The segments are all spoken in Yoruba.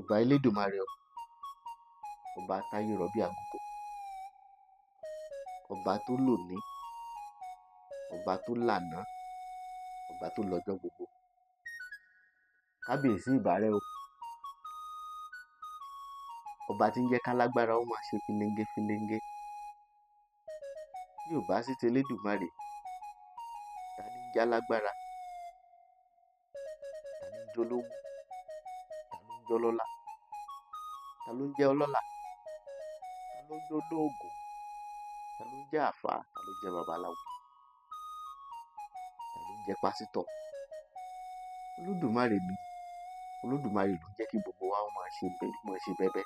ìbà Elédùmarè o, ọba táyé rọ̀ bí àgùkọ, ọba tó lòní, ọba tó lànà, ọba tó lọ́jọ́ gbogbo. Kábíyèsí ìbà rẹ o, ọba tí ń jẹ́ kálágbára ó máa ṣe fílẹ́ńgé fílẹ́ńgé. Bí ò bá sí ti Elédùmarè, ta ní ń jẹ́ alágbára, ta ní ń jẹ́ olówó, ta ló ń jẹ́ ọlọ́lá, ta ló ń jẹ́ ọlọ́lá, ta ló ń jẹ́ olóògùn, ta ló ń jẹ́ àfáà, ta ló ń jẹ́ babaláwo, ta ló ń jẹ́ pásítọ̀. Olódùmarè ni, Olódùmarè ló ń jẹ́ kí gbogbo wa ó máa ṣe bẹ́bẹ́.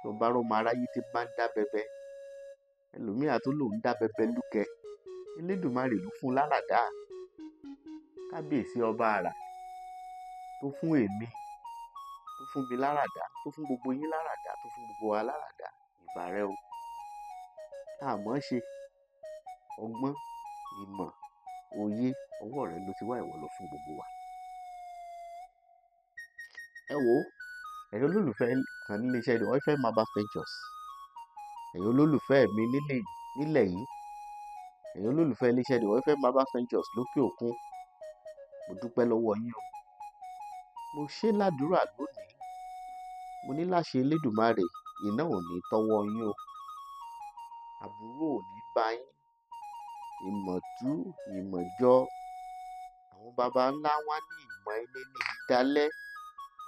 Tó bá rọ́mọ aráyé tí bá ń dá bẹ́bẹ́, ẹlòmíà tó lòun dá bẹ́bẹ́ lúkẹ, Elédùmarè ló fún láràdá. Kábíyèsí ọba àrà tó fún èmi, tó fún mi láràdá, tó fún gbogbo yín láràdá, tó fún gbogbo wa láràdá, ìbà rẹ o. Àmọ́ ṣe ọgbọ́n, ìmọ̀, òye ọwọ́ rẹ ló ti wá, ìwọ ló fún gbogbo wa. Ẹ wò ó, ẹ̀yin olólùfẹ́ kan nílé iṣẹ́ The OIFM Herbal Ventures, ẹ̀yin olólùfẹ́ mi nílẹ̀ yìí, ẹ̀yin olólùfẹ́ ilé iṣẹ́ The OIFM Herbal Ventures lókè òkun, mo dúpẹ́ lọ́wọ́ yín o. Mo ṣe ládùúrà lónìí, mo ní láṣẹ Elédùmarè, iná ò ní tọ́wọ́ yín o, àbúrò ò ní bá yín, ìmọ̀tú ìmọ̀jọ, àwọn baba ńlá wá ní ìmọ̀ ẹni ní ìdálẹ́,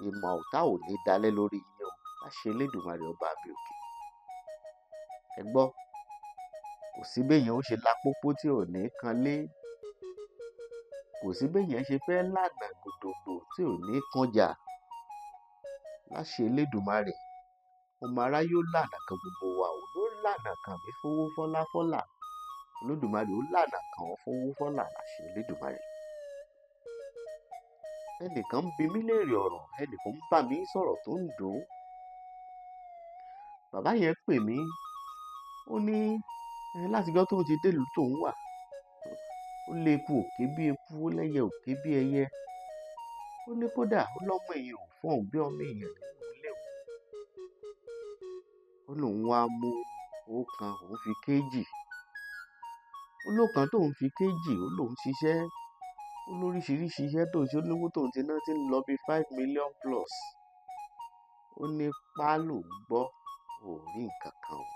ìmọ̀ ọ̀tá ò ní dalẹ̀ lórí yín o, láṣẹ Elédùmarè ọba mi òkè. Ẹ gbọ́, kò sí béèyàn ó ṣe lápópó tí ò ní kanlé, kò sí béèyàn ṣe fẹ́ lànà gbòdògbò tí ò ní kanjà. Láṣẹ Elédùmarè, ọmọ aráyé ó lànà kan gbogbo wa ò ló lànà kan mí fowó fọ́lá. Olódùmarè ó lànà kan ọ́ fowó fọ́lá, láṣẹ Elédùmarè. Ẹnìkan ń bi mí léèrè ọ̀rọ̀, ẹnìkan ń bá mi sọ̀rọ̀ tó ń dùn. Bàbá yẹn pè mí, ó ní látijọ́ tóun ti délùú tóun wà, ó lé eku òké bí eku, ó lẹ́yẹ òké bí ẹyẹ, ó ní kódà ó lọ́mọ èèyàn ò fọ́n bí ọmọ èèyàn nínú ilé òun. Ó lóun wá mú ọ̀kan, òun fi kéjì, ó lókan tóun fi kéjì, ó lóun ṣiṣẹ́, ó lóríṣiríṣi iṣẹ́ tóun ṣe, ó lówó tóun ti ná tí ń lọ bí 5 million plus. Ó ní pálò ń gbọ́, ò rí nǹkan kan o.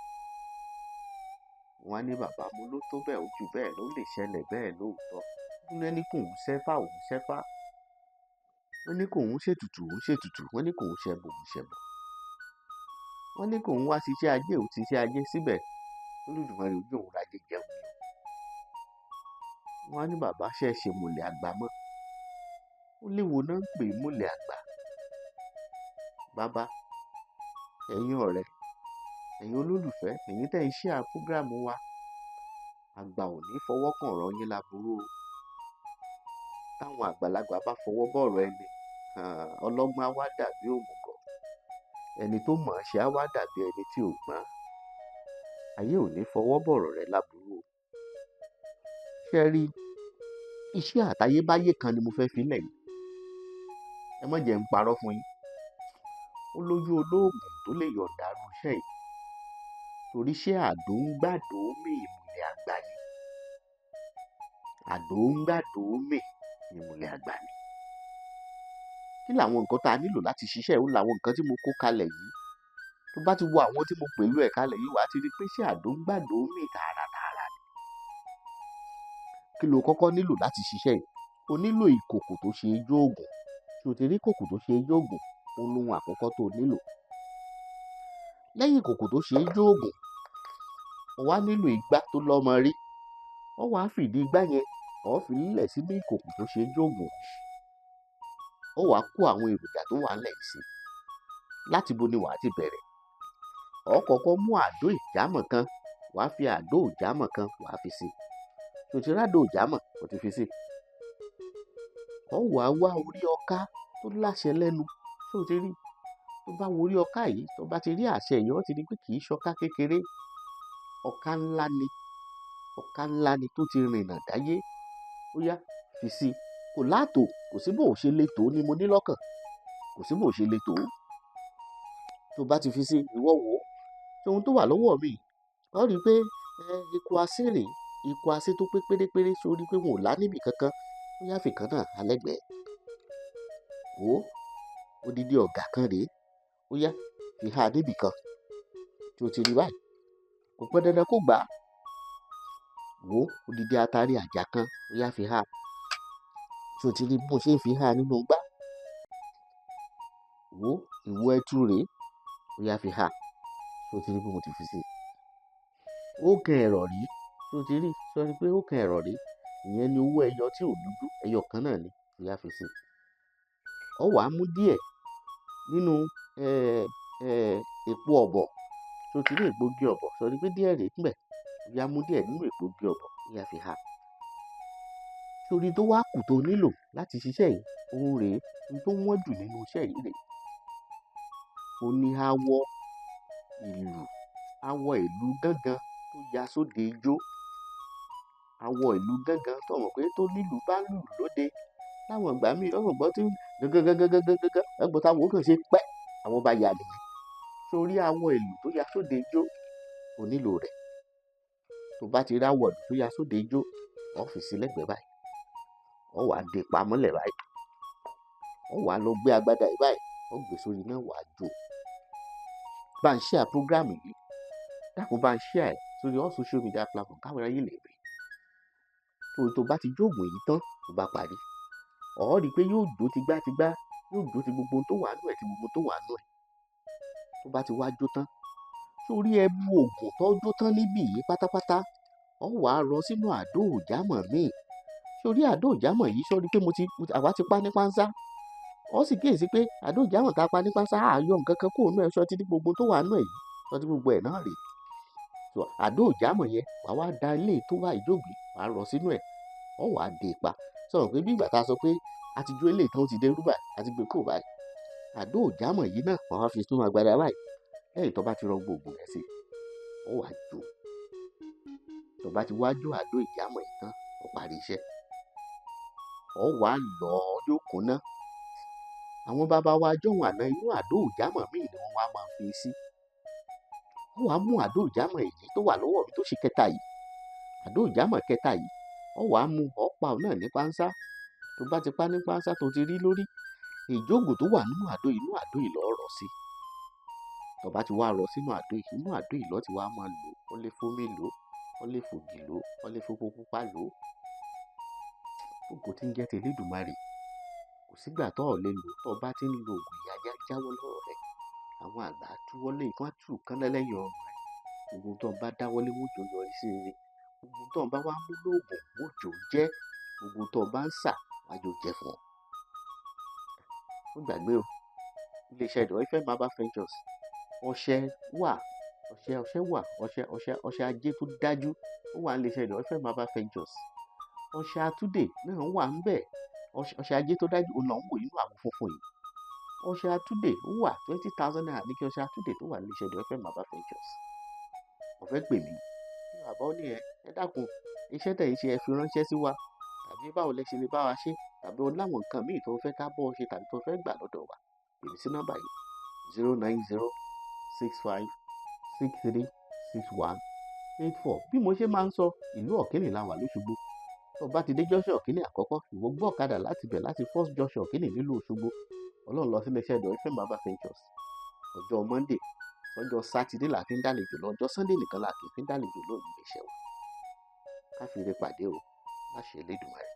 Wọ́n á ní bàbá mo ló tó bẹ́ẹ̀, ó jù bẹ́ẹ̀ ló lè ṣẹlẹ̀ bẹ́ẹ̀ lóòótọ́. Wọ́n ní kóun ṣẹ́fá, òun ṣẹ́fá. Wọ́n ní kóun ṣètùtù, òun ṣètùtù. Wọ́n ní kóun ṣẹbọ, òun ṣẹbọ. Wọ́n ní kóun wá ṣiṣẹ́ ajé, òun ṣiṣẹ́ ajé síbẹ̀. Olódùmarè ojú òun rájé jẹun ni o. Wọ́n á ní bàbá ṣe mọ̀lẹ̀ àgbà mọ́. Ó léwo náà ń pè mọ̀lẹ̀ àgbà. Bàbá, ẹ̀yin ọ̀rẹ́, ẹ̀yin olólùfẹ́, ẹ̀yin tẹ́ ń share prógráàmù wa, àgbà ò ní fọwọ́ kàn ọ̀rọ̀ yín láburú o. Táwọn àgbàlagbà bá fọwọ́ bọ̀rọ̀ ẹni, ọlọ́gbọ́n á wá dàbí òmùgọ̀, ẹni tó mọ̀ ọ́n ṣe á wá dàbí ẹni tí ò gbọ́n. Ayé ò ní fọwọ́ bọ̀rọ̀ rẹ láburú o. Ṣé ẹ rí, iṣẹ́ àtayébáyé kan ni mo fẹ́ fi lẹ̀ yìí. Ẹ má jẹ́ ń parọ́ fún yín. Ó lójú olóògùn tó lè yọ̀ǹda irú iṣẹ́ yìí, torí iṣẹ́ àdóńgbàdómì ìmùlẹ̀ àgbà ni. Àdóńgbàdómì ìmùlẹ̀ àgbà ni. Kí làwọn nǹkan tá a nílò láti ṣiṣẹ́? Ó làwọn nǹkan tí mo kó kalẹ̀ yìí. Tó bá ti wo àwọn tí mo pèlú ẹ̀ kalẹ̀ yìí, wàá ti rí pé iṣẹ́ àdóńgbàdómì tààràtààrà ni. Kí lo kọ́kọ́ nílò láti ṣiṣẹ́ yìí? O nílò ìkòkò tó ṣe é jóògùn. Ṣé o ti rí ìkòkò tó ṣe é jóògùn? Òun lohun àkọ́kọ́ tó nílò. Lẹ́yìn ìkòkò tó ṣe é jóògùn, o wá nílò igbá tó lọ́mọ rí. Ó wàá fìdí igbá yẹn, ó fi lílẹ̀ sínú ìkòkò tó ṣe é jóògùn. Ó wàá kó àwọn èròjà tó wà ńlẹ̀ sí. Láti bo ni wàá ti bẹ̀rẹ̀? Ó kọ́kọ́ mú àdó ìjámọ̀ kan, wàá fi àdó ìjámọ̀ kan wàá fi sí. Ṣé o ti rádó ìjámọ̀? O ti fi sí. Ó wàá wá orí ọká tó láṣẹ lẹ́nu. Ṣé o ti rí? Tó bá wo orí ọká yìí, tó bá ti rí àṣẹ yìí, ó ti rí pé kì í ṣọká kékeré. Ọká ńlá ni. Ọká ńlá ni tó ti rìnnà dáyé. Ó yá, fi sí. Kò láàtò, kò sí bó ṣe lè tó ni mo ní lọ́kàn. kò sí bó ṣe le tó. Tó bá ti fi sí ìwọ wò ó, ṣé ohun tó wà lọ́wọ́ mi, ó rí i pé eku asín rèé, eku asín tó pé pérépéré, sórí pé wọn ò lá níbì kankan, ó yá fi kan náà alẹ́gbẹ̀ẹ́. Wò ó, odidi ọ̀gà kan rèé, ó yá fi há níbì kan. Tí o ti rí báyìí, kò pẹ́ dandan kó gbà á. Wò ó, odidi atare àjà kan, ó yá fi há. Tí o ti rí bó ṣe ń fi há nínú igbá. Wò ó, ìwo ẹtu rèé, ó yá fi há. Tí o ti rí bí mo ti fi sí. Ó kan ẹ̀rọ̀ rí, tí o ti rí, sọ pé ó kan ẹ̀rọ̀ rí. Ìyẹn ni owó ẹyọ tí ò dúdú, ẹyọ kan náà ni, ó yá fi sí. Ó wàá mú díẹ̀ nínú èpo ọ̀bọ̀. Tí o ti rí ègbógi ọ̀bọ̀, sọ pé díẹ̀ rèé níbẹ̀, ó yá mú díẹ̀ nínú ègbógi ọ̀bọ̀, ó yá fi há. Sórí tó wá kù tó nílò láti ṣiṣẹ́ yìí, ohun rèé, ohun tó wọ́n jù nínú iṣẹ́ yìí rèé. Ó ní awọ ìlú gángan tó ya sóde ijó. Awọ ìlú gángan tó mọ̀ pé tó nílùú bá lùlù lóde. Láwọn ìgbà míì ọ̀rọ̀ gbọ́ tí gángan ẹgbọ́n táwọn ó kàn ṣe pẹ́, àwọn bá ya nìyẹn. Sórí awọ ìlú tó ya sóde ijó, ó nílò rẹ̀. Tó bá ti rí awọ ìlú tó ya sóde ijó, ó fi sí lẹ́gbẹ̀ẹ́ báyìí. Ó wàá dé pamọ́lẹ̀ báyìí. Ó wàá lọ gbé agbádá yìí báyìí, ó gbé sórí náà wàá jó. Bá ń share program yìí, dákun bá ń share sórí all social media platform káwọn aráyé lè rí. Tó bá ti jó ògùn yìí tán, tó bá parí, ó rí i pé yóò jó tigbátigbá, yóò jó ti gbogbo tó wà nú ẹ̀, ti gbogbo tó wà nú ẹ̀. Tó bá ti wá jó tán, sórí ẹbu ògùn tó jó tán níbí yìí pátápátá, ó wàá rọ sínú àdó òjámọ̀ míì. Sórí àdó òjámọ̀ yìí, sórí pé àwa ti pa ní pánsá. Ó sì kíyèsí pé àdó òjámọ̀ tá a pa ní pánsá, àyọ nǹkan kan kúrò nú ẹ̀, sọ ti ní gbogbo tó wà nú ẹ̀ yìí, sọ ti gbogbo ẹ̀ náà rèé. So àdó òjámọ̀ yẹn, wàá wá da ilé tó wà ìjógbì, wàá rọ sínú ẹ̀, ó wàá dé pa. Sọ̀rọ̀ pé bí ìgbà tá a sọ pé a ti jó ilé ìtàn ti dé rúbà, a ti gbé kúrò báyìí. Àdó òjámọ̀ yìí náà, wàá fi sínú agbada báyìí. Lẹ́yìn tó bá ti rọ gbogbo rẹ̀ sí, ó wàá jó. Tó bá ti wá jó àdó ìjámọ̀ yìí tán, ó parí iṣẹ́. Ó wàá lọ yóò kúnná. Àwọn bàbá wa jọ̀wọ́n àná inú àdó òjámọ̀ míì ni wọ́n wá máa fi sí. Ó wàá mú àdó ìjámọ̀ èyí tó wà lọ́wọ́ mi tó ṣe kẹta yìí. Àdó ìjámọ̀ kẹta yìí, ó wàá mú ọ̀pá náà ní pánsá. Tó bá ti pa ní pánsá tó ti rí lórí, ìjógùn tó wà nínú àdó yìí lọ rọ̀ sí. Tó bá ti wá rọ̀ sínú àdó yìí lọ ti wá máa lò. Ó lè fómi lò, ó lè fògì lò, ó lè fòpó pupa lò. Ògo tí ń jẹ́ ti Elédùmarè. Kò sígbà tó ò lè lò. Tó bá ti ń lo ògùn ìyá jáwọ́ lọ́rọ̀ rẹ̀. Àwọn àgbà túwọ́lé nǹkan tù kán lẹ́yìn ọrùn rẹ̀. Gbogbo tó bá dáwọ́lé wọ́n jò yọrí sí rere. Gbogbo tó bá wá mú lóògùn wọ́n jò jẹ́. Gbogbo tó bá ń sà wá jò jẹ́ fún ọ. Ó gbàgbé o. Ilé-iṣẹ́ Ìdọ̀rẹ́ FM Herbal Ventures. Ọṣẹ wà, ọṣẹ ajé tó dájú. Ó wà ní ilé-iṣẹ́ Ìdọ̀rẹ́ FM Herbal Ventures. Ọṣẹ Atúdè náà wà ńbẹ̀. Ọṣẹ ajé tó dájú òun náà ń wò nínú àwo funfun yìí. Ọṣẹ Atúdè ó wà 20,000 naira ní kí ọṣẹ Atúdè tó wà ní ilé-iṣẹ́ Ìdọ̀rẹ́ FM Herbal Ventures. Ó fẹ́ pè mí. Bàbá ó ní ẹ dákun, iṣẹ́ tẹ̀ ń ṣe ẹ fi ránṣẹ́ sí wa. Tàbí báwo lẹ ṣe lè bá wa ṣe? Tàbí o láwọn nǹkan míì tó fẹ́ ká bọ́ ṣe tàbí tó fẹ́ gbà lọ́dọ̀ wa. Pè mí sí nọ́mbà yìí 09065636184. Bí mo ṣe máa ń sọ, ìlú Ọ̀kíní la wà l'Óṣogbo. Tó bá ti dé junction Ọ̀kíní àkọ́kọ́, ìwọ gbọ́ ọ̀kadà láti bẹ̀ láti first junction Ọ̀kíní nílùú Òṣogbo. Ọlọ́run lọ sí ilé-iṣẹ́ Ìdọ̀rẹ́ FM Herbal Ventures. Ọjọ́ Monday, ọjọ́ Saturday la fi ń dálejò lọ, ọjọ́ Sunday nìkan la kì í fi ń dálejò lọ ní ilé-iṣẹ́ wa. Ká fi ire pàdé o, láṣẹ Elédùmarè.